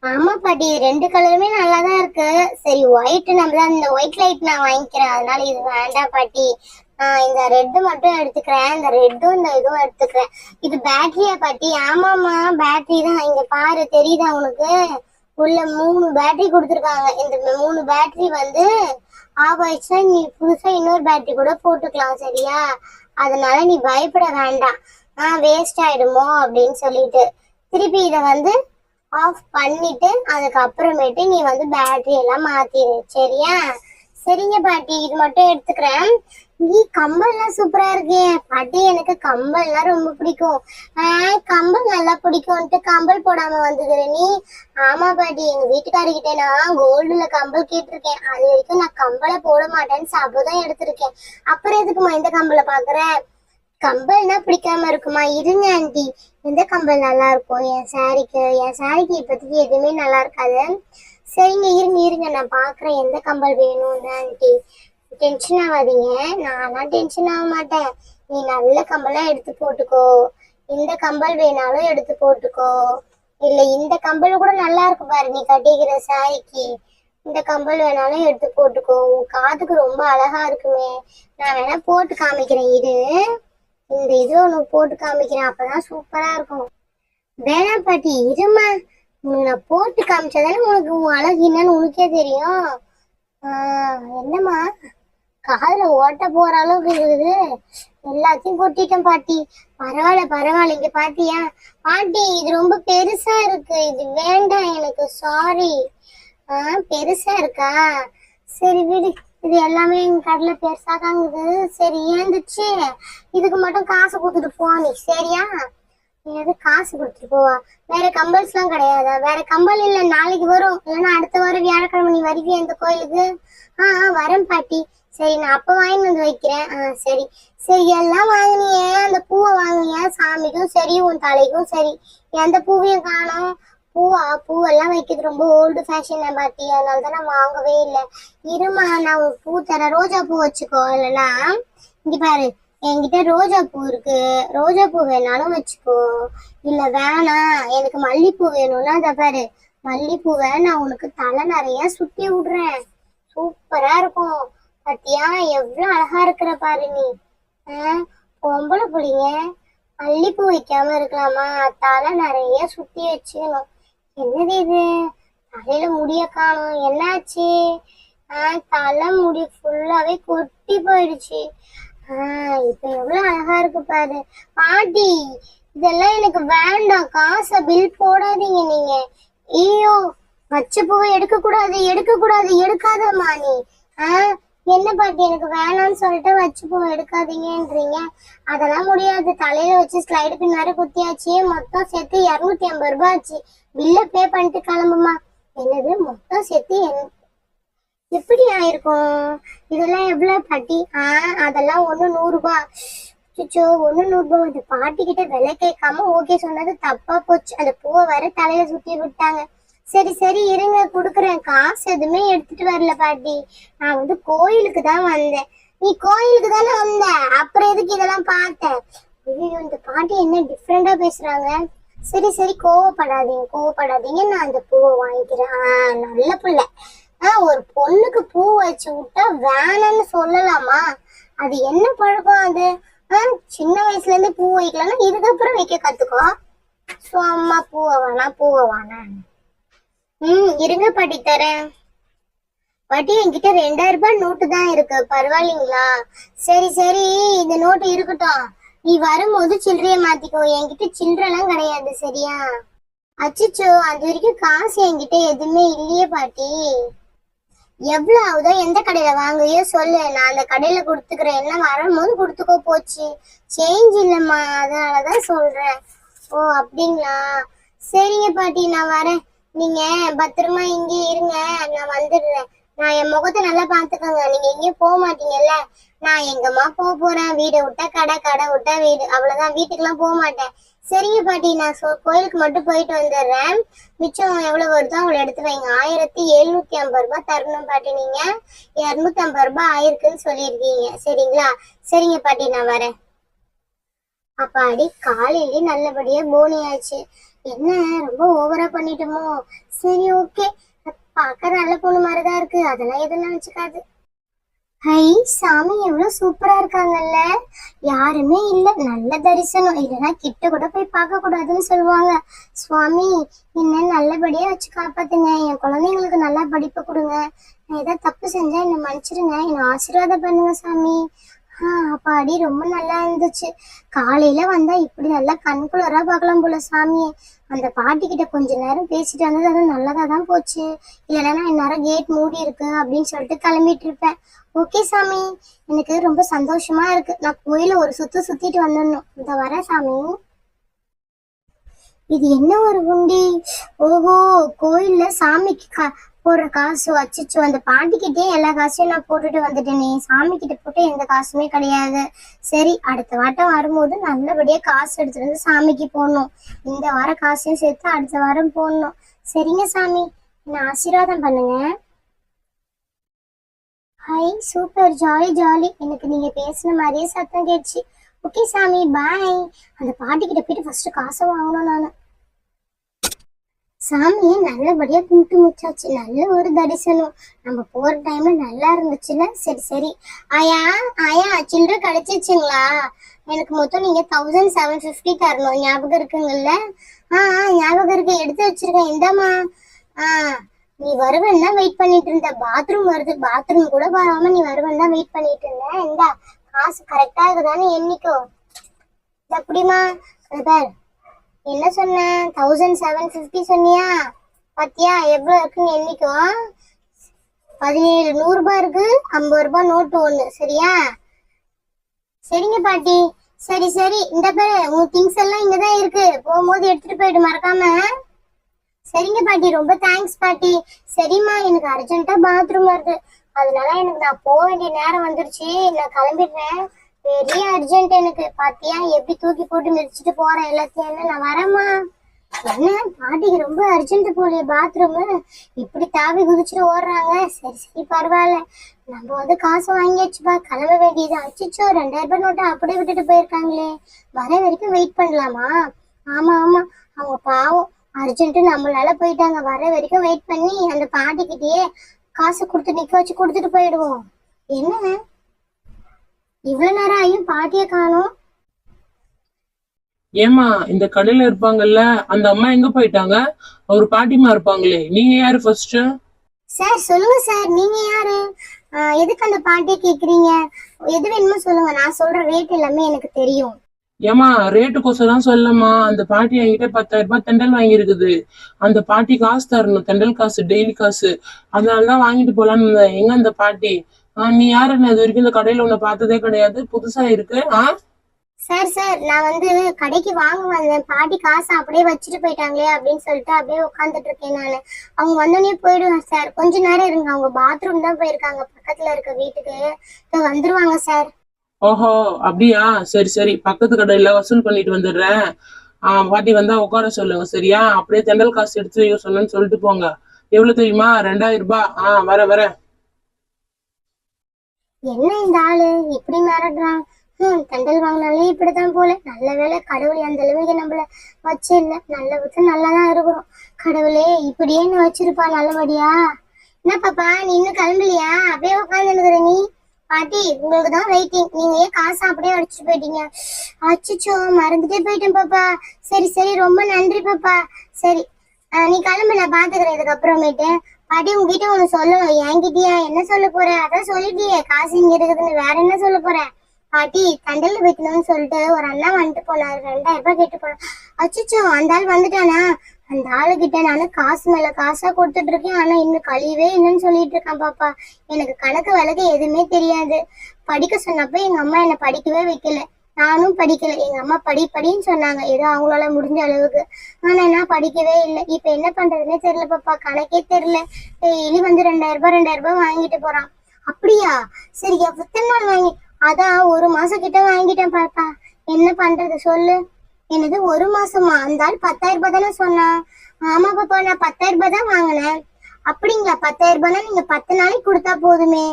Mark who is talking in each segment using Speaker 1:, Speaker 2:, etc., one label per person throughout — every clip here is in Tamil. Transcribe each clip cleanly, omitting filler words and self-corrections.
Speaker 1: ஆமா பாட்டி, ரெண்டு கலருமே நல்லாதான் இருக்கு. சரி, ஒயிட் நம்ம தான், இந்த ஒயிட் லைட் நான் வாங்கிக்கிறேன், அதனால இது வேண்டாம் பாட்டி. இந்த ரெட்டு மட்டும் எடுத்துக்கிறேன், இந்த ரெட்டும் இந்த இதுவும் எடுத்துக்கிறேன். இது பேட்டரியா பாட்டி? ஆமாமா, பேட்டரி தான். இங்க பாரு, தெரியுதா உனக்கு? உள்ள 3 பேட்டரி கொடுத்துருக்காங்க. இந்த 3 பேட்டரி வந்து ஆஃப் ஆயிடுச்சுன்னா நீ புதுசா இன்னொரு பேட்டரி கூட போட்டுக்கலாம், சரியா? அதனால நீ பயப்பட வேண்டாம். வேஸ்ட் ஆயிடுமோ அப்படின்னு சொல்லிட்டு திருப்பி இதை வந்து ஆஃப் பண்ணிட்டு அதுக்கப்புறமேட்டு நீ வந்து பேட்டரி எல்லாம் மாத்திடு, சரியா? சரிங்க பாட்டி, இது மட்டும் எடுத்துக்கிறேன். நீ கம்பல்லாம் சூப்பரா இருக்கே பாட்டி, எனக்கு கம்பல்லாம் ரொம்ப பிடிக்கும். கம்பல் நல்லா பிடிக்கும்ட்டு கம்பல் போடாம வந்துக்கிற நீ? ஆமா பாட்டி, எங்க வீட்டுக்காரர்கிட்ட நான் கோல்டுல கம்பல் கேட்டிருக்கேன். அது வரைக்கும் நான் கம்பலை போட மாட்டேன்னு சாப்பிதான் எடுத்திருக்கேன். அப்புறம் எதுக்குமா இந்த கம்பலை பாக்குறேன்? கம்பல்னா பிடிக்காம இருக்குமா? இருங்க ஆண்டி, எந்த கம்பல் நல்லா இருக்கும் என் சாரிக்கு இப்போதைக்கு எதுவுமே நல்லா இருக்காது. சரிங்க, இருங்க இருங்க, நான் பாக்குறேன் எந்த கம்பல் வேணும்னு. ஆண்டி டென்ஷன் ஆகாதீங்க, நான்லாம் டென்ஷன் ஆக மாட்டேன். நீ நல்ல கம்பலா எடுத்து போட்டுக்கோ. இந்த கம்பல் வேணாலும் எடுத்து போட்டுக்கோ. இல்ல, இந்த கம்பல் கூட நல்லா இருக்கு பாரு, நீ கட்டிக்கிற சாரிக்கு. இந்த கம்பல் வேணாலும் எடுத்து போட்டுக்கோ, உன் காதுக்கு ரொம்ப அழகா இருக்குமே. நான் வேணா போட்டு காமிக்கிறேன் இரு. இந்த இது உனக்கு போட்டு காமிக்கிறேன், அப்பதான் சூப்பரா இருக்கும். வேணாம் பாட்டி, இருமா. உனக்கு நான் போட்டு காமிச்சாதானே உனக்கு உன் அழகு என்னன்னு உனக்கே தெரியும். என்னம்மா, காதுல ஓட்ட போற அளவுக்கு இருக்குது? எல்லாத்தையும் கொட்டிட்டேன் பாட்டி. பரவாயில்ல பரவாயில்ல, இங்க பாத்தியா பாட்டி, இது ரொம்ப பெருசா இருக்கு, இது வேண்டாம் எனக்கு, சாரி. பெருசா இருக்கா? சரி விடு, இது எல்லாமே எங்க கடையில பெருசா தாங்குது. சரி, ஏந்துச்சு இதுக்கு மட்டும் காசு கொடுத்துட்டு போ நீ, சரியா? எது காசு கொடுத்துட்டு போவா? வேற கம்பல்ஸ் எல்லாம் கிடையாதா? வேற கம்பல் இல்ல, நாளைக்கு வரும், இல்லைன்னா அடுத்த வாரம் வியாழக்கிழமை நீ வருவியா இந்த கோயிலுக்கு? வரேன் பாட்டி. சரி, நான் அப்ப வாங்கிட்டு வந்து வைக்கிறேன். சரி சரி, எல்லாம் வாங்கினியே, அந்த பூவை வாங்கினியா? சாமிக்கும் சரி உன் தலைக்கும் சரி, எந்த பூவையும் காணோம். பூவெல்லாம் வைக்கிறது ரொம்ப ஓல்டு ஃபேஷன் பாட்டி, அதனாலதான் நான் வாங்கவே இல்லை. இருமா, நான் ஒரு பூ தரேன், ரோஜா பூ வச்சுக்கோ. இல்லைன்னா இங்க பாரு, என்கிட்ட ரோஜா பூ இருக்கு, ரோஜா பூ வேணாலும் வச்சுக்கோ. இல்ல வேணாம், எனக்கு மல்லிப்பூ வேணும்னா அதை பாரு, மல்லிப்பூவை நான் உனக்கு தலை நிறைய சுத்தி விடுறேன், சூப்பரா இருக்கும். பத்தியா எவ்வளவு அழகா இருக்கிற பாரு நீ. பொம்பளை பிள்ளைங்க மல்லிப்பூ வைக்காம இருக்கலாமா? தலை நிறைய சுத்தி வச்சுக்கணும். என்னது இது, தலையில முடிய காணும், என்னாச்சு? தலை முடி ஃபுல்லாவே கொட்டி போயிடுச்சு. இப்ப எவ்வளவு அழகா இருக்கு பாரு. பாட்டி, இதெல்லாம் எனக்கு வேண்டாம், காசை பில் போடாதீங்க நீங்க. ஐயோ, வச்ச பூவை எடுக்க கூடாது எடுக்க கூடாது, எடுக்காதம்மா நீ. என்ன பாட்டி, எனக்கு வேணாம்னு சொல்லிட்டு வச்சு பூவை எடுக்காதீங்கன்றீங்க? அதெல்லாம் முடியாது, தலையில வச்சு ஸ்லைடு பின் வேற குத்தியாச்சு, மொத்தம் சேர்த்து 250 ரூபாய் ஆச்சு. பில்ல பே பண்ணிட்டு கிளம்புமா. என்னது, மொத்தம் சேர்த்து எப்படி ஆயிருக்கும்? இதெல்லாம் எவ்வளவு பாட்டி? அதெல்லாம் 100 ரூபாய். சுச்சோ, 100 ரூபாய். அந்த பாட்டி கிட்ட விலை கேட்காம ஓகே சொன்னது தப்பா போச்சு. அந்த பூவை வர தலையில சுத்தி விட்டாங்க. சரி சரி, இருங்க குடுக்குறேன். காசு எதுவுமே எடுத்துட்டு வரல பாட்டி, நான் வந்து கோயிலுக்கு தான் வந்தேன். நீ கோயிலுக்கு தானே வந்த, அப்புறம் எதுக்கு இதெல்லாம் பார்த்தேன்? ஐயோ, இந்த பாட்டி என்ன டிஃப்ரெண்டா பேசுறாங்க. சரி சரி, கோவப்படாதீங்க, நான் அந்த பூவை வாங்கிக்கிறேன். நல்ல பிள்ளை. ஒரு பொண்ணுக்கு பூ வச்சு விட்டா வேணான்னு சொல்லலாமா? அது என்ன பழக்கம் அது? சின்ன வயசுல இருந்து பூ வைக்கலன்னா இதுக்கப்புறம் வைக்க கத்துக்கோ. அம்மா பூவை வேணாம். இருங்க பாட்டி, தரேன். பாட்டி, என்கிட்ட 2000 ரூபாய் நோட்டு தான் இருக்கு, பரவாயில்லைங்களா? சரி சரி, இந்த நோட்டு இருக்கட்டும். நீ வரும்போது சில்லறைய மாத்திக்கோ, என்கிட்ட சில்லறைலாம் கிடையாது, சரியா? அச்சிச்சோ, அது வரைக்கும் காசு என்கிட்ட எதுவுமே இல்லையே பாட்டி. எவ்வளவு ஆகுதோ, எந்த கடையில வாங்குறியோ சொல்லு, நான் அந்த கடையில கொடுத்துக்கிறேன். என்ன வரும்போது கொடுத்துக்கோ, போச்சு. சேஞ்ச் இல்லம்மா, அதனாலதான் சொல்றேன். ஓ அப்படிங்களா? சரிங்க பாட்டி, நான் வரேன். நீங்க பத்திரமா இங்கே இருங்க, நான் வந்துடுறேன். நான் என் முகத்தை நல்லா பாத்துக்கோங்க, நீங்க எங்கேயும் போக மாட்டீங்கல்ல. நான் எங்கம்மா போறேன், வீடை விட்டா கடை, கடை விட்டா வீடு, அவ்வளவுதான், வீட்டுக்கெல்லாம் போக மாட்டேன். சரிங்க பாட்டி, நான் கோயிலுக்கு மட்டும் போயிட்டு வந்துடுறேன். மிச்சம் எவ்வளவு வருதோ அவ்வளவு எடுத்து வைங்க. 1750 ரூபாய் தரணும் பாட்டி. நீங்க 250 ரூபாய் ஆயிருக்குன்னு சொல்லியிருக்கீங்க, சரிங்களா? சரிங்க பாட்டி, நான் வரேன். அப்பாடி, காலையிலே நல்லபடியா போனி ஆச்சு. என்ன ரொம்ப ஓவரா பண்ணிட்டோமோ? சரி, ஓகே. பார்க்க நல்ல பொண்ணு மாதிரிதான் இருக்கு, அதெல்லாம் எதுவும் நினைச்சுக்காது. ஹை, சாமி எவ்வளவு சூப்பரா இருக்காங்கல்ல. யாருமே இல்ல, நல்ல தரிசனம். இல்லைன்னா கிட்ட கூட போய் பார்க்க கூடாதுன்னு சொல்லுவாங்க. சுவாமி, என்ன நல்லபடியா வச்சு காப்பாத்துங்க. என் குழந்தைங்களுக்கு நல்லா படிப்பு கொடுங்க. நான் ஏதாவது தப்பு செஞ்சா என்ன மன்னிச்சிருங்க. என்ன ஆசீர்வாதம் பண்ணுங்க சாமி. அப்பாடி, ரொம்ப நல்லா இருந்துச்சு. காலையில வந்தா இப்படி நல்லா கண்குளரா பார்க்கலாம் போல சாமியை. அந்த பாட்டி கிட்ட கொஞ்ச நேரம் பேசிட்டு வந்தது அது நல்லதா தான் போச்சு. இல்லைன்னா இந்நேரம் கேட் மூடி இருக்கு அப்படின்னு சொல்லிட்டு கிளம்பிட்டு இருப்பேன். ஓகே சாமி, எனக்கு ரொம்ப சந்தோஷமா இருக்கு. நான் கோயில ஒரு சுத்திட்டு வந்துடணும். இந்த வர சாமி. இது என்ன ஒரு உண்டி? ஓஹோ, கோயில்ல சாமிக்கு போடுற காசு வச்சுச்சோ. அந்த பாட்டிக்கிட்டே எல்லா காசையும் நான் போட்டுட்டு வந்துட்டேனே. சாமி கிட்ட போட்டு எந்த காசுமே கிடையாது. சரி, அடுத்த வாட்டம் வரும்போது நல்லபடியா காசு எடுத்துட்டு வந்து சாமிக்கு போடணும். இந்த வாரம் காசையும் சேர்த்து அடுத்த வாரம் போடணும். சரிங்க சாமி, என்ன ஆசீர்வாதம் பண்ணுங்க. High, super, jolly jolly. எனக்கு நீங்க பேசின மாதிரியே சத்தம் கேட்டுச்சு. ஓகே சாமி, பாய். அந்த பாட்டிக்கிட்ட போயிட்டு ஃபர்ஸ்ட் காசை வாங்கணும் நானு. சாமியை நல்லபடியா கும்பிட்டு முடிச்சாச்சு. நல்ல ஒரு தரிசனம். நம்ம போற டைம்ல நல்லா இருந்துச்சுல. சரி சரி. ஆயா ஆயா, சில்லறை கிடைச்சிச்சுங்களா? எனக்கு மொத்தம் நீங்க 1750 தரணும். ஞாபகம் இருக்குங்கல்ல? ஞாபகம் இருக்கு, எடுத்து வச்சிருக்கேன். இந்தாமா. நீ வருவன் தான் வெயிட் பண்ணிட்டு இருந்த. பாத்ரூம் வருது, பாத்ரூம் கூட வராம நீ வருவன் தான் வெயிட் பண்ணிட்டு இருந்த. இந்தா காசு கரெக்டா இருக்குதானே எண்ணிக்கோ. அப்படிமா என்ன சொன்ன? 1750 சொன்னியா? பாத்தியா எவ்வளவு இருக்குன்னு எண்ணிக்கோ. 17 100 ரூபாய் இருக்கு, 50 ரூபாய் நோட்டு ஒண்ணு. சரியா? சரிங்க பாட்டி. சரி சரி, இந்த பேரு உன் திங்ஸ் எல்லாம் இங்கதான் இருக்கு. போகும்போது எடுத்துட்டு போயிட்டு மறக்காம. சரிங்க பாட்டி, ரொம்ப தேங்க்ஸ் பாட்டி. சரிம்மா, எனக்கு அர்ஜென்ட்டா பாத்ரூம் வருது, அதனால எனக்கு நான் போக வேண்டிய நேரம் வந்துருச்சு. நான் கிளம்பிடுறேன். பெரிய அர்ஜென்ட் எனக்கு. பாத்தியா எப்படி தூக்கி போட்டு மிதிச்சுட்டு போறேன் எல்லாத்தையும். நான் வரேம்மா. என்ன பாட்டிக்கு ரொம்ப அர்ஜென்ட் போலியே பாத்ரூம். இப்படி தாவி குதிச்சுட்டு ஓடுறாங்க. சரி சரி, பரவாயில்ல. நம்ம வந்து காசு வாங்கியாச்சுப்பா, கிளம்ப வேண்டியது. அச்சிச்சோ, 2000 ரூபாய் நோட்டை அப்படியே விட்டுட்டு போயிருக்காங்களே. வர வரைக்கும் வெயிட் பண்ணலாமா? ஆமா ஆமா, அவங்க பாவம் அர்ஜென்ட் நம்மளால போயிட்டாங்க. வர வரைக்கும் வெயிட் பண்ணி அந்த பாட்டிக்கிட்டயே காசு கொடுத்து நிக்க வச்சு கொடுத்துட்டு போயிடுவோம். என்ன இவ்வளவு நேரம் ஆயும் பாட்டிய காணோம்?
Speaker 2: ஏமா, இந்த கடையில இருப்பாங்கல்ல அந்த அம்மா எங்க போயிட்டாங்க? ஒரு பாட்டிமா இருப்பாங்களே, நீங்க யாரு ஃபர்ஸ்ட்?
Speaker 1: சார் சொல்லுங்க சார், நீங்க யாரு? எதுக்கு அந்த பாட்டிய கேக்குறீங்க? எது வேணுமோ சொல்லுங்க, நான் சொல்ற ரேட் எல்லாமே எனக்கு தெரியும்.
Speaker 2: ஏமா, ரேட்டு கோசம் தான் சொல்லமா. அந்த பாட்டி என்கிட்ட 10,000 ரூபாய் தெண்டல் வாங்கிருக்குது. அந்த பாட்டி காசு தரணும், தெண்டல் காசு, டெய்லி காசு. அதனாலதான் வாங்கிட்டு போலான்னு இருந்தேன். எங்க அந்த பாட்டி? நீ யாருன்னு இது வரைக்கும் இந்த கடையில உன்னை பார்த்ததே கிடையாது, புதுசா இருக்கு.
Speaker 1: சார் சார், நான் வந்து கடைக்கு வாங்க வந்தேன். பாட்டி காசு அப்படியே வச்சுட்டு போயிட்டாங்களே அப்படின்னு சொல்லிட்டு அப்படியே உட்காந்துட்டு இருக்கேன் நானு. அவங்க வந்தோடனே போயிடுவேன் சார். கொஞ்ச நேரம் இருங்க, அவங்க பாத்ரூம் தான் போயிருக்காங்க பக்கத்துல இருக்க வீட்டுக்கு. வந்துருவாங்க சார்.
Speaker 2: ஓஹோ, அப்படியா? சரி சரி, பக்கத்து கடையில வசூல் பண்ணிட்டு வந்துடுறேன். பாட்டி வந்தா உட்கார சொல்லுங்க. சரியா? அப்படியே தெண்டல் காசு எடுத்து வைக்க சொன்னு சொல்லிட்டு போங்க. எவ்வளவு தெரியுமா? 2000 ரூபாய். வர
Speaker 1: என்ன இந்த ஆளு இப்படி மிரட்டுறான்? தண்டல் வாங்கினாலே இப்படிதான் போல. நல்ல வேலை கடவுள் அந்த அளவுக்கு நம்மள வச்சு இல்ல. நல்ல விட்டு நல்லாதான் இருக்கிறோம். கடவுளே இப்படியே நீ வச்சிருப்பா நல்லபடியா. என்ன பாப்பா, நீ இன்னும் கிளம்பலையா? அப்படியே உட்காந்து இருக்கிற நீ? பாட்டி, உங்களுக்கு தான் வெயிட்டிங். நீங்க ஏன் காசு அப்படியே அடிச்சுட்டு போயிட்டீங்க? அச்சுச்சோ, மறந்துட்டே போயிட்டேன் பாப்பா. சரி சரி, ரொம்ப நன்றி பாப்பா. சரி, நீ கிளம்பு, நான் பாத்துக்கிறேன் இதுக்கப்புறமேட்டு. பாட்டி, உங்ககிட்ட ஒண்ணு சொல்லணும். என்கிட்டயா? என்ன சொல்ல போற? அதான் சொல்லிட்டியே காசு இங்க இருக்குதுன்னு, வேற என்ன சொல்ல போற? பாட்டி, தண்டல்ல வைக்கணும்னு சொல்லிட்டு ஒரு அண்ணா வந்துட்டு போனாரு. 2000 ரூபாய் கேட்டு போனாரு. அச்சுச்சோ, அந்த ஆள் வந்துட்டானா? அந்த ஆளுகிட்ட நானு காசு மேல காசா கொடுத்துட்டு இருக்கேன். ஆனா இன்னும் கழிவே இல்லைன்னு சொல்லிட்டு இருக்கான் பாப்பா. எனக்கு கணக்கு வழக்கு எதுவுமே தெரியாது. படிக்க சொன்னப்ப எங்க அம்மா என்ன படிக்கவே வைக்கல. நானும் படிக்கல. எங்க அம்மா படின்னு சொன்னாங்க, ஏதோ அவங்களால முடிஞ்ச அளவுக்கு. ஆனா நான் படிக்கவே இல்லை. இப்ப என்ன பண்றதுன்னே தெரியல பாப்பா, கணக்கே தெரியல. டெய்லி வந்து 2000 ரூபாய் வாங்கிட்டு போறான். அப்படியா? சரி, எத்தனை நாள் வாங்கி? அதான் 1 மாசம் கிட்ட வாங்கிட்டேன் பாப்பா. என்ன பண்றது சொல்லு? எனது 1 மாசமா? அந்த ஆள் 10,000 ரூபாய் தானே சொன்னான். ஆமா பாப்பா, நான் 10,000 ரூபாய் தான் வாங்கினேன். அப்படிங்களா? 10,000 ரூபாய்னா நீங்க 10 நாளைக்கு கொடுத்தா போதுமே.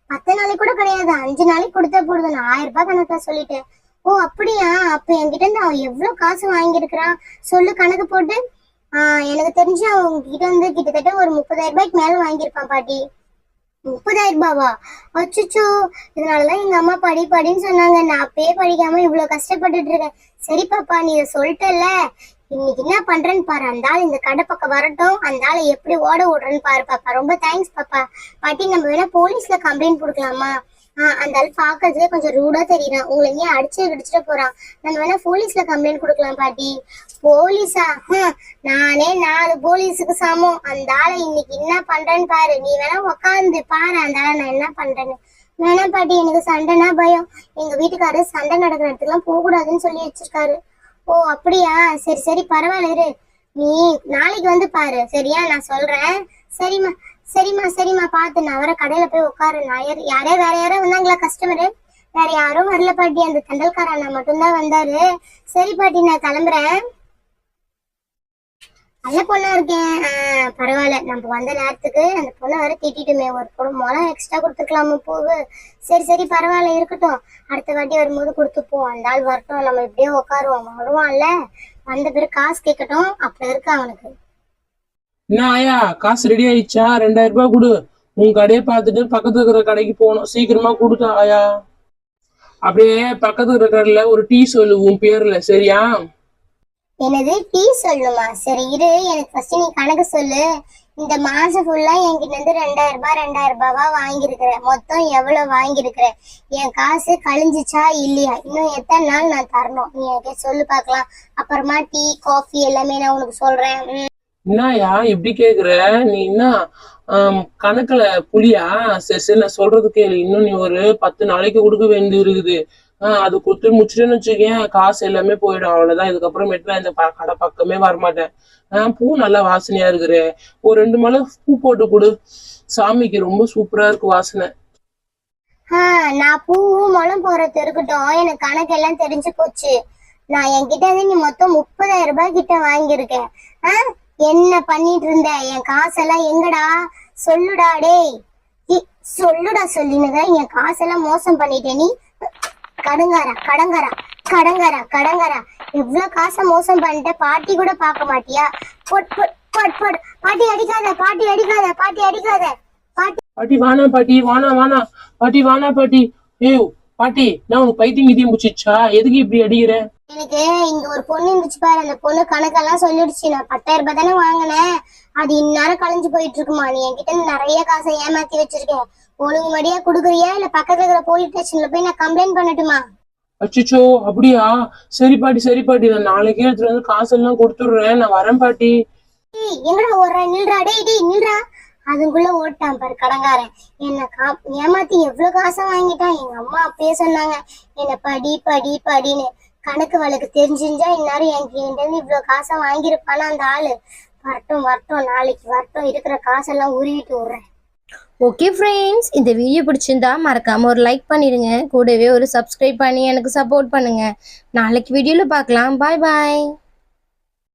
Speaker 1: 10 நாளைக்கு கூட கிடையாது, 5 நாளைக்கு கொடுத்தா போதும். நான் 1000 ரூபாய் கணக்கா சொல்லிட்டேன். ஓ அப்படியா? அப்ப என்கிட்ட இருந்து அவன் எவ்வளவு காசு வாங்கியிருக்கிறான் சொல்லு கணக்கு போட்டு. எனக்கு தெரிஞ்சு அவன் உங்ககிட்ட இருந்து கிட்டத்தட்ட ஒரு 30,000 ரூபாய்க்கு மேல வாங்கியிருப்பான் பாட்டி. 30,000 ரூபாவா? அச்சச்சோ! இதனாலதான் எங்க அம்மா படி படின்னு சொன்னாங்க. நான் அப்பயே படிக்காம இவ்வளவு கஷ்டப்பட்டுட்டு இருக்கேன். சரி பாப்பா, நீ இதை சொல்லிட்டல, இன்னைக்கு என்ன பண்றேன்னு பாரு. அந்த ஆள் இந்த கடை பக்கம் வரட்டும், அந்த ஆளை எப்படி ஓட விடுறேன்னு பாரு பாப்பா. ரொம்ப தேங்க்ஸ் பாப்பா. பாட்டி, நம்ம வேணா போலீஸ்ல கம்ப்ளைண்ட் கொடுக்கலாமா? அந்த ஆள் பாக்குறதுக்கே கொஞ்சம் ரூடா தெரியறான். உங்களை ஏன் அடிச்சுட்டு போறான். நம்ம வேணா போலீஸ்ல கம்ப்ளைண்ட் கொடுக்கலாம் பாட்டி. போலீஸா? நானே 4 போலீஸுக்கு சமம். அந்த ஆளை இன்னைக்கு என்ன பண்றேன்னு பாரு. நீ வேணா உக்காந்து பாரு அந்த ஆளை நான் என்ன பண்றேன்னு. வேணா பாட்டி, எனக்கு சண்டைனா பயம். எங்க வீட்டுக்காரரு சண்டை நடக்கிற இடத்துக்குலாம் போக கூடாதுன்னு சொல்லி வச்சிருக்காரு. ஓ அப்படியா? சரி சரி, பரவாயில்ல இரு. நீ நாளைக்கு வந்து பாரு, சரியா? நான் சொல்றேன். சரிம்மா சரிம்மா சரிம்மா, பாத்து நான் வர கடையில போய் உட்காரு. யாரே வேற யாரோ வந்தாங்களா கஸ்டமரு? வேற யாரும் வரல பாட்டி, அந்த தண்டல்கார அண்ணா மட்டும்தான் வந்தாரு. சரி பாட்டி, நான் கிளம்புறேன். நல்ல பொண்ணா இருக்கேன். பரவாயில்ல, நம்ம வந்த நேரத்துக்கு அந்த பொண்ணை வர திட்டுமே. ஒரு முளம் எக்ஸ்ட்ரா கொடுத்துக்கலாமா பூவு? சரி சரி, பரவாயில்ல இருக்கட்டும். அடுத்த வாட்டி வரும்போது கொடுத்துப்போம். அந்த ஆள் வரட்டும், நம்ம இப்படியே உட்காருவோம். வருவான்ல, வந்த பிறகு காசு கேட்கட்டும். அப்ப இருக்கு அவனுக்கு.
Speaker 2: என்ன ஆயா, காசு ரெடி ஆயிடுச்சா? 2000 ரூபாய் கொடு. உன் கடையை பார்த்துட்டு பக்கத்துல இருக்கிற கடைக்கு போகணும். சீக்கிரமா கொடுத்தா ஆயா. அப்படியே பக்கத்துல இருக்கிற கடையில ஒரு டீ சொல்லு உன் பேர்ல, சரியா?
Speaker 1: என்னது டீ சொல்லணுமா? சரி இரு, எனக்கு ஃபர்ஸ்ட் நீ கணக்கு சொல்லு. இந்த மாசம் ஃபுல்லா என்கிட்ட இருந்து 2000 ரூபாவா வாங்கியிருக்கிற. மொத்தம் எவ்வளவு வாங்கியிருக்கிற? என் காசு கழிஞ்சிச்சா இல்லையா? இன்னும் எத்தனை நாள் நான் தரணும்? நீ எனக்கு சொல்லு பார்க்கலாம். அப்புறமா டீ காஃபி எல்லாமே நான் உனக்கு சொல்றேன்.
Speaker 2: என்னயா இப்படி கேக்குற? நீ என்ன கணக்குல புலியா? சரி சரி, நான் சொல்றது கேளு. இன்னும் நீ ஒரு 10 நாளைக்கு கொடுக்க வேண்டி இருக்குது. அது கொடுத்து முடிச்சுட்டேன்னு வச்சுக்கேன், காசு எல்லாமே போயிடும். அவ்வளவுதான். இதுக்கப்புறமேட்டு நான் இந்த கடை பக்கமே வரமாட்டேன். பூ நல்லா வாசனையா இருக்கிற. ஒரு 2 மலை பூ போட்டு கொடு. சாமிக்கு ரொம்ப சூப்பரா இருக்கு வாசனை.
Speaker 1: நான் பூவும் முளம் போறது இருக்கட்டும், எனக்கு கணக்கு எல்லாம் தெரிஞ்சு போச்சு. நான் என்கிட்ட இருந்து நீ மொத்தம் 30,000 ரூபாய் கிட்ட வாங்கியிருக்கேன். என்ன பண்ணிட்டு இருந்த? என் காசெல்லாம் எங்கடா? சொல்லுடா டேய், சொல்லுடா. சொல்லினுங்க என் காசெல்லாம் மோசம் பண்ணிட்டே நீ. கடங்காரா கடங்காரா கடங்காரா கடங்காரா, இவ்வளவு காசை மோசம் பண்ணிட்ட. பாட்டி கூட பார்க்க மாட்டியா? பொட் பொட் பொட் பொட். பாட்டி அடிக்காத, பாட்டி அடிக்காத, பாட்டி அடிக்காத.
Speaker 2: பாட்டி வானா, பாட்டி வானா வானா, பாட்டி வானா பாட்டி. ஏய் பாட்டி, நான் உனக்கு பைத்தியம் கிட்டியும் முடிச்சிச்சா? எதுக்கு இப்படி அடிக்கிற?
Speaker 1: எனக்கு இங்க ஒரு பொண்ணு இருந்துச்சு பாரு. அந்த பொண்ணு கணக்கெல்லாம் சொல்லிடுச்சு. நான் 10,000 ரூபாய் தானே வாங்கினேன். அது இந்நேரம் கழிஞ்சு போயிட்டு இருக்குமா. நீ என்கிட்ட நிறைய காசை ஏமாத்தி வச்சிருக்கேன். ஒழுங்கு மடியா குடுக்குறியா இல்ல பக்கத்துல இருக்கிற போலீஸ் ஸ்டேஷன்ல போய் நான் கம்ப்ளைண்ட் பண்ணட்டுமா?
Speaker 2: அச்சோ அப்படியா? சரி பாட்டி சரி பாட்டி, நான் நாளைக்கே எடுத்துட்டு வந்து காசெல்லாம் கொடுத்துடுறேன். நான் வரேன் பாட்டி.
Speaker 1: எங்கடா ஓடுற? நில்றா டேய் டேய் நில்றா. அதுக்குள்ள ஓட்டான் பாரு கடங்காரன். என்ன ஏமாத்தி எவ்வளவு காசை வாங்கிட்டான். எங்க அம்மா அப்பயே சொன்னாங்க என்ன படி படி படின்னு. கணக்கு வழக்கு தெரிஞ்சிருந்தா இந்நேரம் என்கிட்ட இருந்து இவ்வளவு காசை வாங்கியிருப்பானா அந்த ஆளு. வரட்டும் வரட்டும், நாளைக்கு வரட்டும். இருக்கிற காசெல்லாம் உருவிட்டு விடுறேன்.
Speaker 3: ஓகே ஃப்ரெண்ட்ஸ், இந்த வீடியோ பிடிச்சிருந்தா மறக்காம ஒரு லைக் பண்ணிடுங்க. கூடவே ஒரு சப்ஸ்கிரைப் பண்ணி எனக்கு சப்போர்ட் பண்ணுங்க. நாளைக்கு வீடியோல பார்க்கலாம். பாய் பாய்.